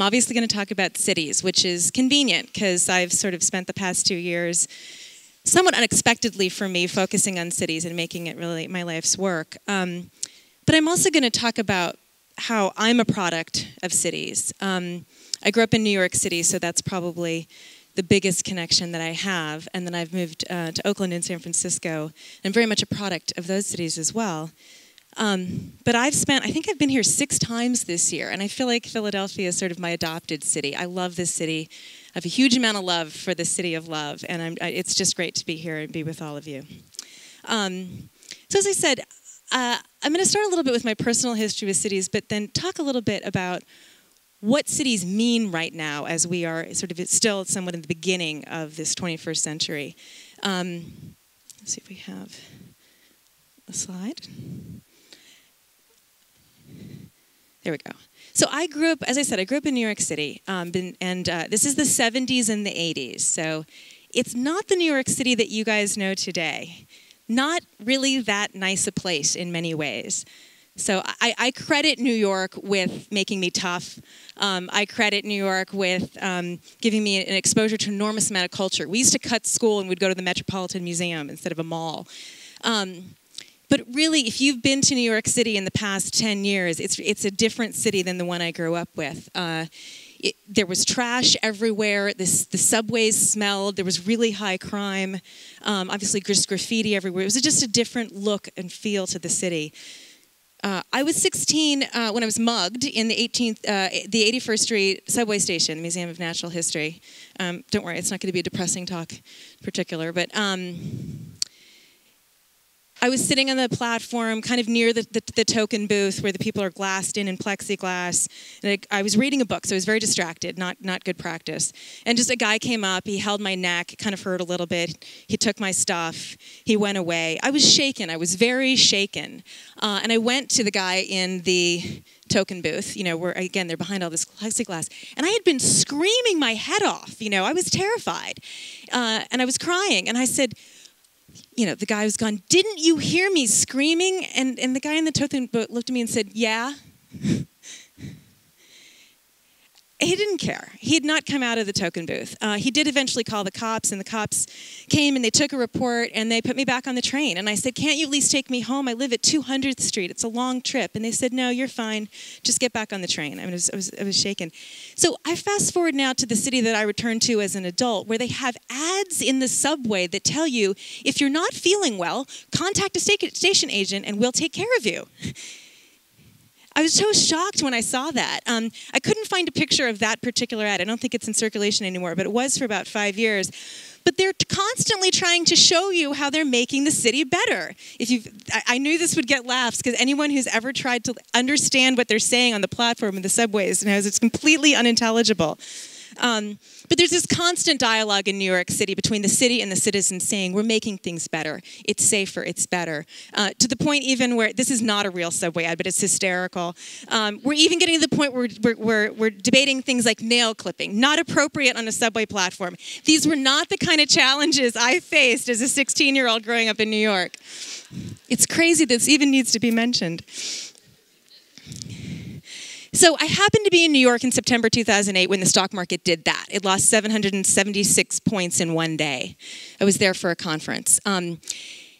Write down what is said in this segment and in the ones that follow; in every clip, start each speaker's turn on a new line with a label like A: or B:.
A: I'm obviously going to talk about cities, which is convenient because I've sort of spent the past 2 years, somewhat unexpectedly for me, focusing on cities and making it really my life's work. But I'm also going to talk about how I'm a product of cities. I grew up in New York City, so that's probably the biggest connection that I have. And then I've moved to Oakland and San Francisco. And I'm very much a product of those cities as well. But I think I've been here 6 times this year, and I feel like Philadelphia is sort of my adopted city. I love this city. I have a huge amount of love for the city of love, and it's just great to be here and be with all of you. So as I said, I'm going to start a little bit with my personal history with cities, but then talk a little bit about what cities mean right now as we are sort of still somewhat in the beginning of this 21st century. Let's see if we have a slide. There we go. So I grew up, as I said, I grew up in New York City, and this is the 70s and the 80s. So it's not the New York City that you guys know today. Not really that nice a place in many ways. So I credit New York with making me tough. I credit New York with giving me an exposure to an enormous amount of culture. We used to cut school and we'd go to the Metropolitan Museum instead of a mall. But really, if you've been to New York City in the past 10 years, it's a different city than the one I grew up with. There was trash everywhere. The subways smelled. There was really high crime. Obviously, just graffiti everywhere. It was just a different look and feel to the city. I was 16 when I was mugged in the 81st Street subway station, Museum of Natural History. Don't worry, it's not going to be a depressing talk in particular, but I was sitting on the platform kind of near the token booth where the people are glassed in plexiglass. And I was reading a book, so I was very distracted, not good practice. And just a guy came up, he held my neck, it kind of hurt a little bit. He took my stuff, he went away. I was shaken, I was very shaken. And I went to the guy in the token booth, where, again, they're behind all this plexiglass. And I had been screaming my head off, I was terrified. And I was crying, and I said, the guy was gone, "Didn't you hear me screaming?" And the guy in the token booth looked at me and said, "Yeah." He didn't care. He had not come out of the token booth. He did eventually call the cops, and the cops came and they took a report and they put me back on the train. And I said, "Can't you at least take me home? I live at 200th Street. It's a long trip." And they said, "No, you're fine. Just get back on the train." I was shaken. So I fast forward now to the city that I returned to as an adult, where they have ads in the subway that tell you, if you're not feeling well, contact a station agent and we'll take care of you. I was so shocked when I saw that. I couldn't find a picture of that particular ad. I don't think it's in circulation anymore, but it was for about 5 years. But they're constantly trying to show you how they're making the city better. I knew this would get laughs, because anyone who's ever tried to understand what they're saying on the platform in the subways knows it's completely unintelligible. But there's this constant dialogue in New York City between the city and the citizens saying, we're making things better. It's safer. It's better. To the point even where, this is not a real subway ad, but it's hysterical. We're even getting to the point where we're debating things like nail clipping, not appropriate on a subway platform. These were not the kind of challenges I faced as a 16-year-old growing up in New York. It's crazy this even needs to be mentioned. So I happened to be in New York in September 2008 when the stock market did that. It lost 776 points in one day. I was there for a conference.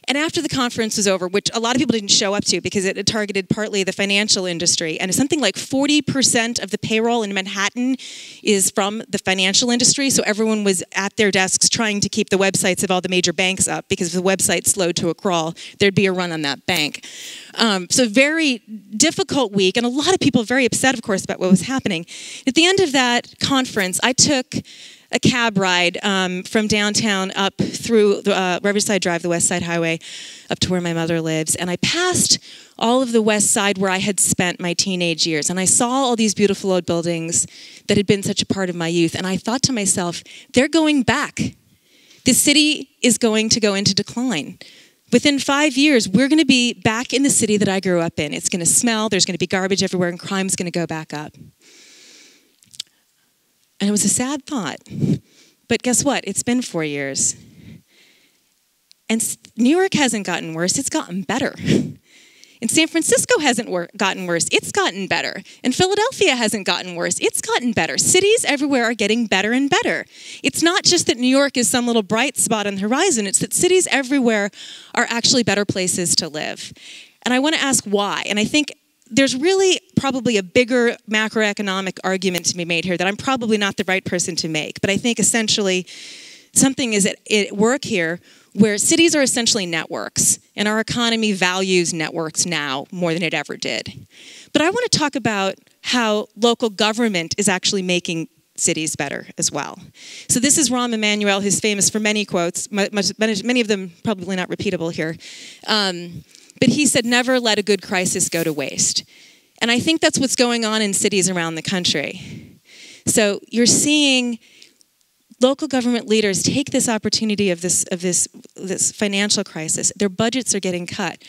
A: And after the conference was over, which a lot of people didn't show up to because it targeted partly the financial industry, and something like 40% of the payroll in Manhattan is from the financial industry, so everyone was at their desks trying to keep the websites of all the major banks up, because if the website slowed to a crawl, there'd be a run on that bank. So very difficult week, and a lot of people very upset, of course, about what was happening. At the end of that conference, I took a cab ride from downtown up through Riverside Drive, the West Side Highway, up to where my mother lives. And I passed all of the West Side where I had spent my teenage years. And I saw all these beautiful old buildings that had been such a part of my youth. And I thought to myself, they're going back. The city is going to go into decline. Within 5 years, we're going to be back in the city that I grew up in. It's going to smell, there's going to be garbage everywhere, and crime's going to go back up. And it was a sad thought. But guess what? It's been 4 years. And New York hasn't gotten worse, it's gotten better. And San Francisco hasn't gotten worse. It's gotten better. And Philadelphia hasn't gotten worse. It's gotten better. Cities everywhere are getting better and better. It's not just that New York is some little bright spot on the horizon. It's that cities everywhere are actually better places to live. And I want to ask why. And I think there's really probably a bigger macroeconomic argument to be made here that I'm probably not the right person to make. But I think essentially something is at work here where cities are essentially networks, and our economy values networks now more than it ever did. But I want to talk about how local government is actually making cities better as well. So this is Rahm Emanuel, who's famous for many quotes, many of them probably not repeatable here. But he said, never let a good crisis go to waste. And I think that's what's going on in cities around the country. So you're seeing local government leaders take this opportunity of this financial crisis. Their budgets are getting cut.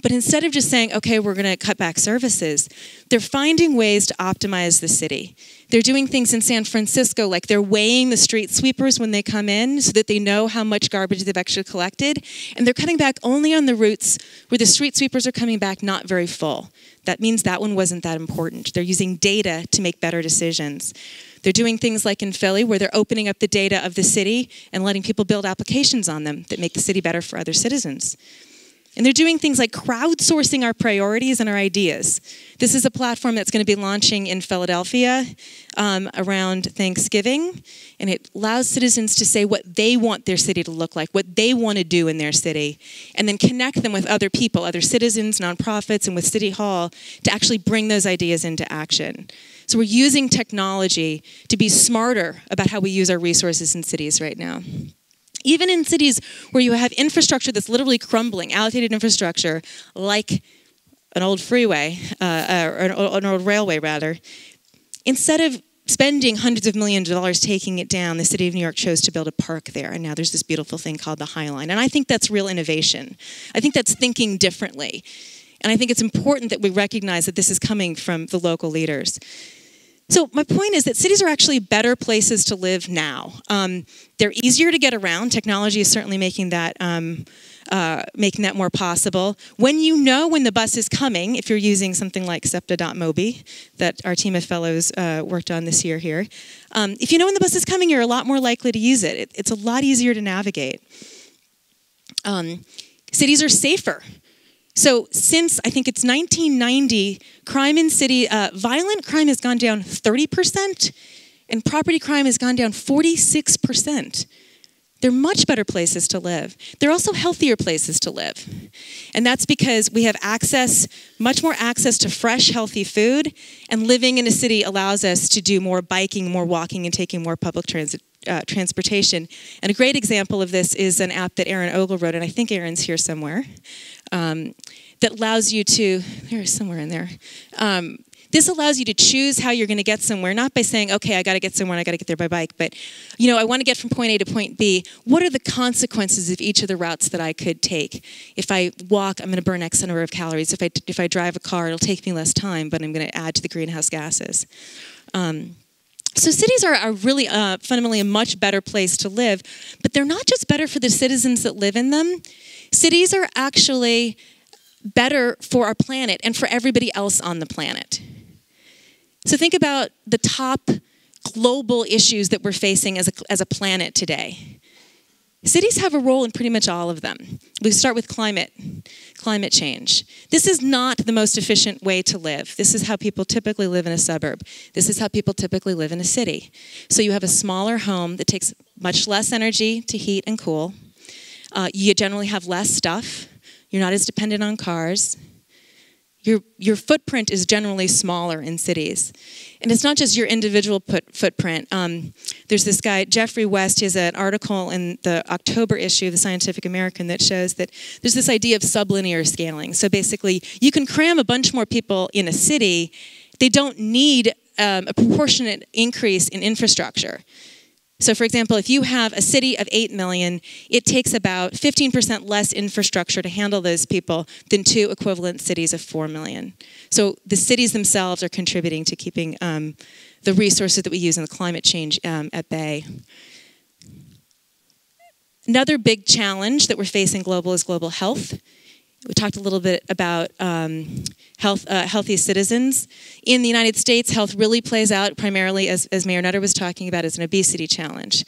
A: But instead of just saying, okay, we're going to cut back services, they're finding ways to optimize the city. They're doing things in San Francisco, like they're weighing the street sweepers when they come in so that they know how much garbage they've actually collected. And they're cutting back only on the routes where the street sweepers are coming back not very full. That means that one wasn't that important. They're using data to make better decisions. They're doing things like in Philly where they're opening up the data of the city and letting people build applications on them that make the city better for other citizens. And they're doing things like crowdsourcing our priorities and our ideas. This is a platform that's going to be launching in Philadelphia around Thanksgiving. And it allows citizens to say what they want their city to look like, what they want to do in their city, and then connect them with other people, other citizens, nonprofits, and with City Hall to actually bring those ideas into action. So we're using technology to be smarter about how we use our resources in cities right now. Even in cities where you have infrastructure that's literally crumbling, allocated infrastructure, like an old freeway, or an old railway rather, instead of spending hundreds of millions of dollars taking it down, the city of New York chose to build a park there, and now there's this beautiful thing called the High Line. And I think that's real innovation. I think that's thinking differently. And I think it's important that we recognize that this is coming from the local leaders. So my point is that cities are actually better places to live now. They're easier to get around. Technology is certainly making that more possible. When you know when the bus is coming, if you're using something like SEPTA.mobi that our team of fellows worked on this year here, if you know when the bus is coming, you're a lot more likely to use it. It's a lot easier to navigate. Cities are safer. So since, I think it's 1990, crime in city, violent crime has gone down 30%, and property crime has gone down 46%. They're much better places to live. They're also healthier places to live. And that's because we have access, much more access to fresh, healthy food, and living in a city allows us to do more biking, more walking, and taking more public transportation. And a great example of this is an app that Aaron Ogle wrote, and I think Aaron's here somewhere, that allows you to, there's somewhere in there, this allows you to choose how you're going to get somewhere, not by saying, okay, I got to get somewhere and I got to get there by bike, but, you know, I want to get from point A to point B. What are the consequences of each of the routes that I could take? If I walk, I'm going to burn X number of calories. If I drive a car, it'll take me less time, but I'm going to add to the greenhouse gases. So cities are really fundamentally a much better place to live, but they're not just better for the citizens that live in them. Cities are actually better for our planet and for everybody else on the planet. So think about the top global issues that we're facing as a planet today. Cities have a role in pretty much all of them. We start with climate change. This is not the most efficient way to live. This is how people typically live in a suburb. This is how people typically live in a city. So you have a smaller home that takes much less energy to heat and cool. You generally have less stuff. You're not as dependent on cars. Your footprint is generally smaller in cities. And it's not just your individual footprint. There's this guy, Jeffrey West, he has an article in the October issue of the Scientific American that shows that there's this idea of sublinear scaling. So basically, you can cram a bunch more people in a city. They don't need a proportionate increase in infrastructure. So for example, if you have a city of 8 million, it takes about 15% less infrastructure to handle those people than 2 equivalent cities of 4 million. So the cities themselves are contributing to keeping the resources that we use in the climate change at bay. Another big challenge that we're facing global is global health. We talked a little bit about healthy citizens. In the United States, health really plays out primarily, as Mayor Nutter was talking about, as an obesity challenge.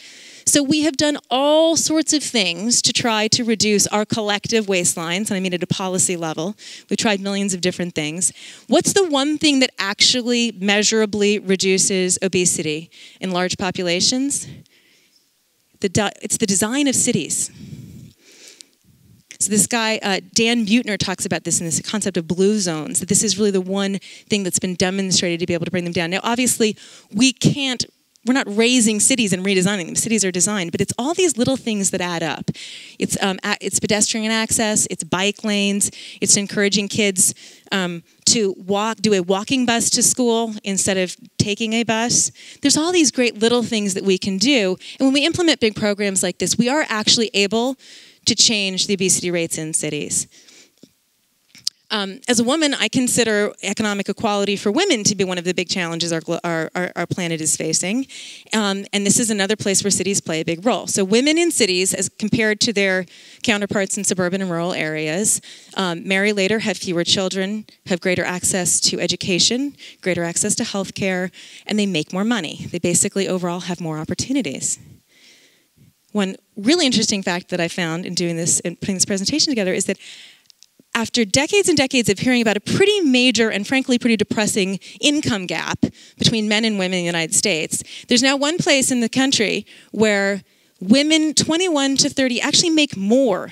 A: So we have done all sorts of things to try to reduce our collective waistlines, and I mean at a policy level. We've tried millions of different things. What's the one thing that actually measurably reduces obesity in large populations? It's the design of cities. So this guy, Dan Buettner, talks about this in this concept of blue zones, that this is really the one thing that's been demonstrated to be able to bring them down. Now, obviously, we're not raising cities and redesigning them. Cities are designed, but it's all these little things that add up. It's pedestrian access, it's bike lanes, it's encouraging kids to do a walking bus to school instead of taking a bus. There's all these great little things that we can do, and when we implement big programs like this, we are actually able to change the obesity rates in cities. As a woman, I consider economic equality for women to be one of the big challenges our planet is facing. And this is another place where cities play a big role. So women in cities, as compared to their counterparts in suburban and rural areas, marry later, have fewer children, have greater access to education, greater access to health care, and they make more money. They basically overall have more opportunities. One really interesting fact that I found in doing this and putting this presentation together is that after decades and decades of hearing about a pretty major and frankly pretty depressing income gap between men and women in the United States, there's now one place in the country where women 21 to 30 actually make more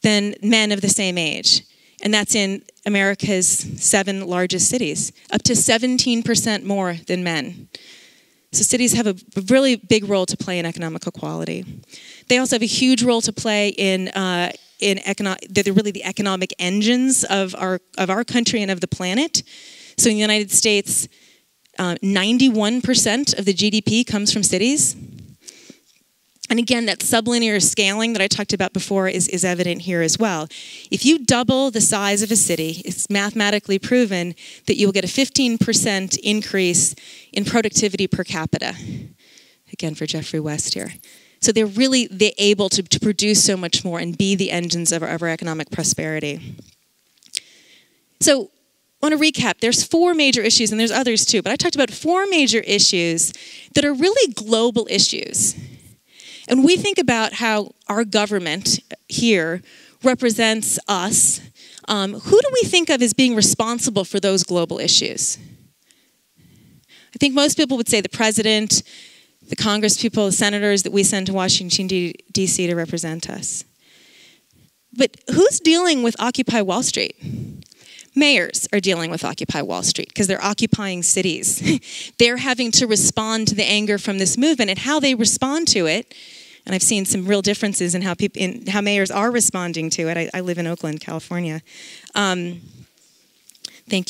A: than men of the same age. And that's in America's 7 largest cities, up to 17% more than men. So cities have a really big role to play in economic equality. They also have a huge role to play they're really the economic engines of our country and of the planet. So in the United States, 91% of the GDP comes from cities. And again, that sublinear scaling that I talked about before is evident here as well. If you double the size of a city, it's mathematically proven that you will get a 15% increase in productivity per capita. Again, for Jeffrey West here. So they're able to produce so much more and be the engines of our economic prosperity. So I want to recap. There's 4 major issues, and there's others too, but I talked about 4 major issues that are really global issues. And we think about how our government here represents us. Who do we think of as being responsible for those global issues? I think most people would say the president, the congresspeople, the senators that we send to Washington, D.C. to represent us. But who's dealing with Occupy Wall Street? Mayors are dealing with Occupy Wall Street because they're occupying cities. They're having to respond to the anger from this movement, and how they respond to it. And I've seen some real differences in how mayors are responding to it. I live in Oakland, California. Thank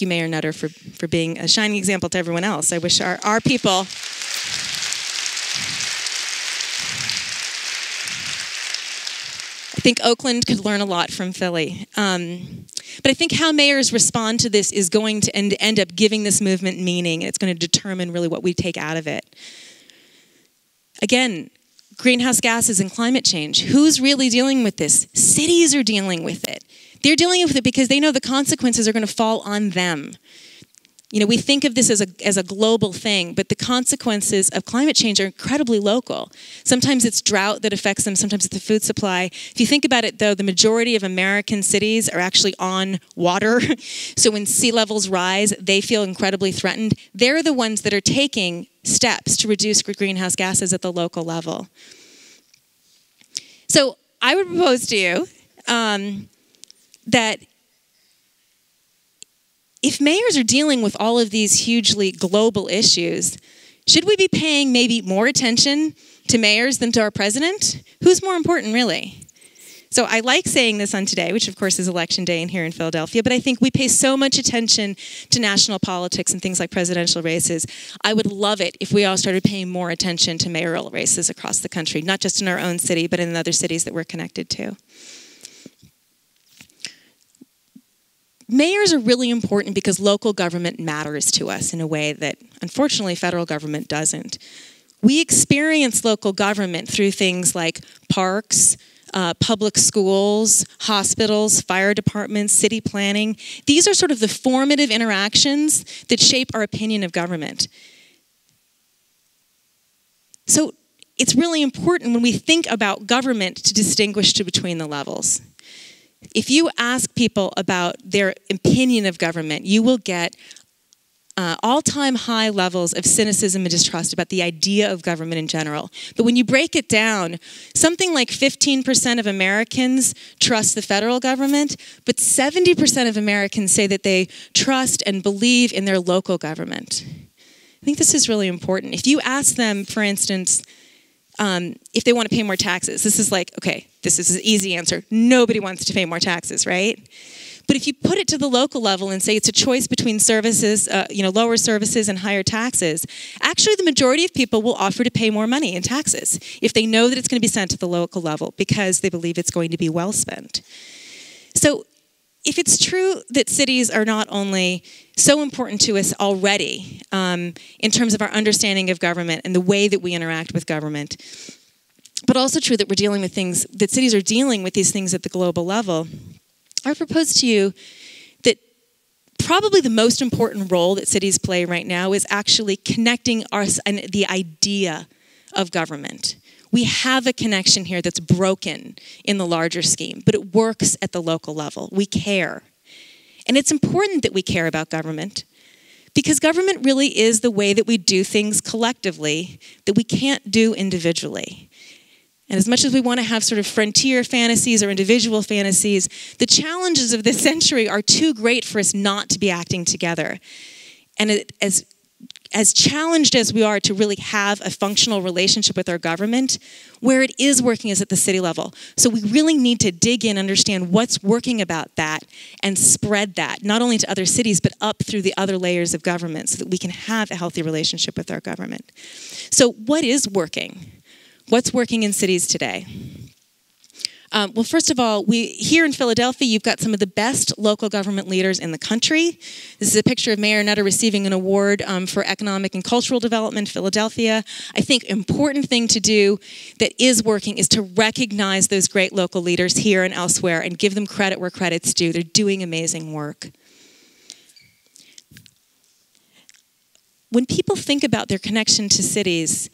A: you, Mayor Nutter, for being a shining example to everyone else. I wish our people... I think Oakland could learn a lot from Philly. But I think how mayors respond to this is going to end up giving this movement meaning. It's going to determine really what we take out of it. Again, greenhouse gases and climate change. Who's really dealing with this? Cities are dealing with it. They're dealing with it because they know the consequences are going to fall on them. You know, we think of this as a global thing, but the consequences of climate change are incredibly local. Sometimes it's drought that affects them, sometimes it's the food supply. If you think about it, though, the majority of American cities are actually on water. So when sea levels rise, they feel incredibly threatened. They're the ones that are taking steps to reduce greenhouse gases at the local level. So I would propose to you that if mayors are dealing with all of these hugely global issues, should we be paying maybe more attention to mayors than to our president? Who's more important, really? So I like saying this on today, which of course is election day here in Philadelphia, but I think we pay so much attention to national politics and things like presidential races. I would love it if we all started paying more attention to mayoral races across the country, not just in our own city, but in other cities that we're connected to. Mayors are really important because local government matters to us in a way that, unfortunately, federal government doesn't. We experience local government through things like parks, public schools, hospitals, fire departments, city planning. These are sort of the formative interactions that shape our opinion of government. So it's really important when we think about government to distinguish between the levels. If you ask people about their opinion of government, you will get all-time high levels of cynicism and distrust about the idea of government in general. But when you break it down, something like 15% of Americans trust the federal government, but 70% of Americans say that they trust and believe in their local government. I think this is really important. If you ask them, for instance, if they want to pay more taxes, this is like, okay, this is an easy answer. Nobody wants to pay more taxes, right? But if you put it to the local level and say it's a choice between services, lower services and higher taxes, actually the majority of people will offer to pay more money in taxes if they know that it's going to be sent to the local level because they believe it's going to be well spent. So if it's true that cities are not only so important to us already in terms of our understanding of government and the way that we interact with government, but also true that we're dealing with things, that cities are dealing with these things at the global level, I propose to you that probably the most important role that cities play right now is actually connecting us and the idea of government. We have a connection here that's broken in the larger scheme, but it works at the local level. We care. And it's important that we care about government because government really is the way that we do things collectively that we can't do individually. And as much as we want to have sort of frontier fantasies or individual fantasies, the challenges of this century are too great for us not to be acting together. And as challenged as we are to really have a functional relationship with our government, where it is working is at the city level. So we really need to dig in, understand what's working about that, and spread that, not only to other cities, but up through the other layers of government so that we can have a healthy relationship with our government. So what is working? What's working in cities today? Well, first of all, here in Philadelphia, you've got some of the best local government leaders in the country. This is a picture of Mayor Nutter receiving an award for economic and cultural development in Philadelphia. I think an important thing to do that is working is to recognize those great local leaders here and elsewhere and give them credit where credit's due. They're doing amazing work. When people think about their connection to cities,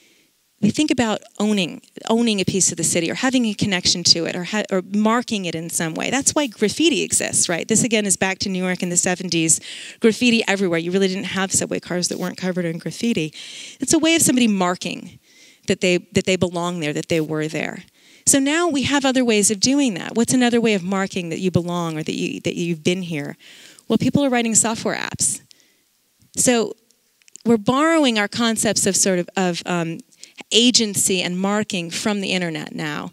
A: they think about owning a piece of the city or having a connection to it or marking it in some way. That's why graffiti exists, right? This, again, is back to New York in the 70s. Graffiti everywhere. You really didn't have subway cars that weren't covered in graffiti. It's a way of somebody marking that they belong there, that they were there. So now we have other ways of doing that. What's another way of marking that you belong or that you've been here? Well, people are writing software apps. So we're borrowing our concepts of sort of agency and marking from the internet now.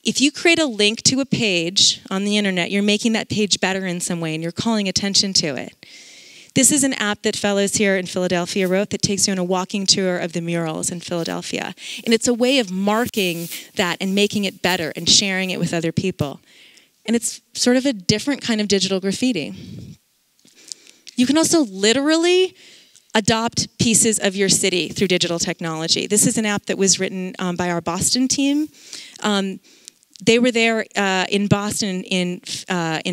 A: If you create a link to a page on the internet, you're making that page better in some way and you're calling attention to it. This is an app that fellows here in Philadelphia wrote that takes you on a walking tour of the murals in Philadelphia. And it's a way of marking that and making it better and sharing it with other people. And it's sort of a different kind of digital graffiti. You can also literally adopt pieces of your city through digital technology. This is an app that was written by our Boston team. They were there in Boston in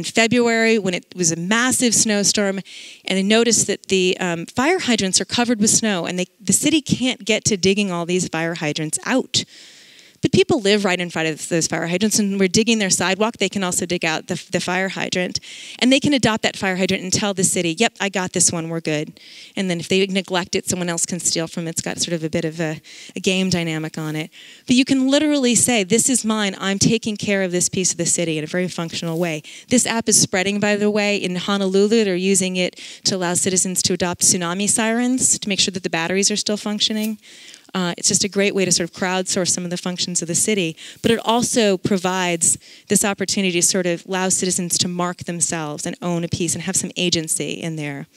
A: February when it was a massive snowstorm, and they noticed that the fire hydrants are covered with snow, and the city can't get to digging all these fire hydrants out. But people live right in front of those fire hydrants, and we're digging their sidewalk. They can also dig out the fire hydrant. And they can adopt that fire hydrant and tell the city, yep, I got this one, we're good. And then if they neglect it, someone else can steal from it. It's got sort of a bit of a game dynamic on it. But you can literally say, this is mine. I'm taking care of this piece of the city in a very functional way. This app is spreading, by the way. In Honolulu, they're using it to allow citizens to adopt tsunami sirens to make sure that the batteries are still functioning. It's just a great way to sort of crowdsource some of the functions of the city, but it also provides this opportunity to sort of allow citizens to mark themselves and own a piece and have some agency in there.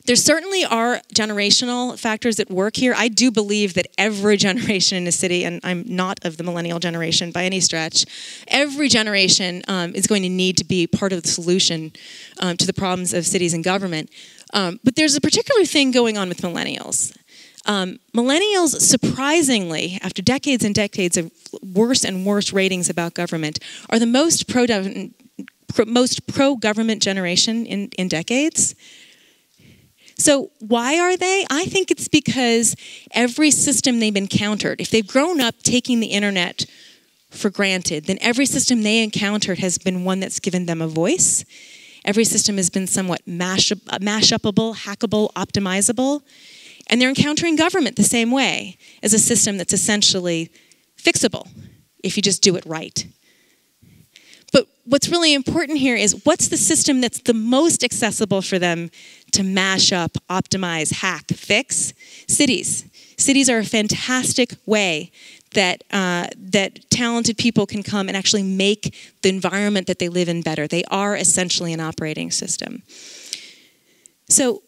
A: There certainly are generational factors at work here. I do believe that every generation in a city, and I'm not of the millennial generation by any stretch, every generation is going to need to be part of the solution to the problems of cities and government. But there's a particular thing going on with millennials. Millennials, surprisingly, after decades and decades of worse and worse ratings about government, are the most pro-government generation in decades. So why are they? I think it's because every system they've encountered, if they've grown up taking the internet for granted, then every system they encountered has been one that's given them a voice. Every system has been somewhat mash-upable, hackable, optimizable. And they're encountering government the same way, as a system that's essentially fixable if you just do it right. But what's really important here is, what's the system that's the most accessible for them to mash up, optimize, hack, fix? Cities. Cities are a fantastic way that talented people can come and actually make the environment that they live in better. They are essentially an operating system. So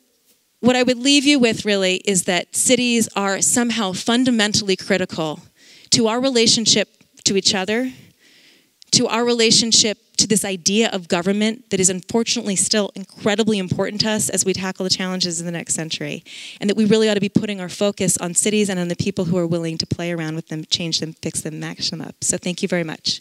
A: what I would leave you with, really, is that cities are somehow fundamentally critical to our relationship to each other, to our relationship to this idea of government that is unfortunately still incredibly important to us as we tackle the challenges in the next century, and that we really ought to be putting our focus on cities and on the people who are willing to play around with them, change them, fix them, mash them up. So thank you very much.